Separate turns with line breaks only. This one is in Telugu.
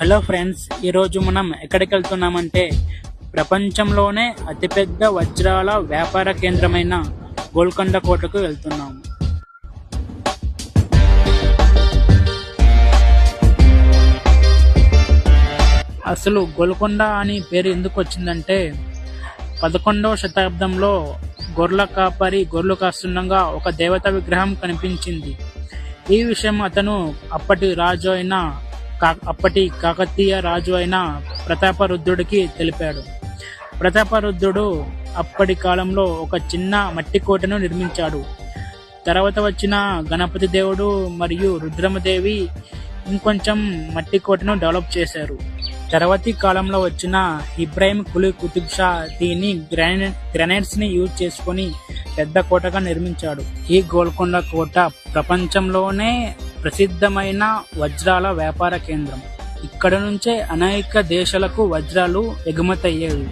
హలో ఫ్రెండ్స్, ఈరోజు మనం ఎక్కడికి వెళ్తున్నామంటే ప్రపంచంలోనే అతిపెద్ద వజ్రాల వ్యాపార కేంద్రమైన గోల్కొండ కోటకు వెళ్తున్నాము. అసలు గోల్కొండ అని పేరు ఎందుకు వచ్చిందంటే 11వ శతాబ్దంలో గొర్రెల కాపరి గొర్రెలు కాస్తుండగా ఒక దేవత విగ్రహం కనిపించింది. ఈ విషయం అతను అప్పటి కాకతీయ రాజు అయిన ప్రతాపరుద్రుడికి తెలిపాడు. ప్రతాపరుద్రుడు అప్పటి కాలంలో ఒక చిన్న మట్టి కోటను నిర్మించాడు. తర్వాత వచ్చిన గణపతి దేవుడు మరియు రుద్రమదేవి ఇంకొంచెం మట్టి కోటను డెవలప్ చేశారు. తర్వాతి కాలంలో వచ్చిన ఇబ్రాహిం కులీ కుతుబ్ షా దీన్ని గ్రానైట్స్ ని యూజ్ చేసుకొని పెద్ద కోటగా నిర్మించాడు. ఈ గోల్కొండ కోట ప్రపంచంలోనే ప్రసిద్ధమైన వజ్రాల వ్యాపార కేంద్రం. ఇక్కడ నుంచే అనేక దేశాలకు వజ్రాలు ఎగుమతయ్యేవి.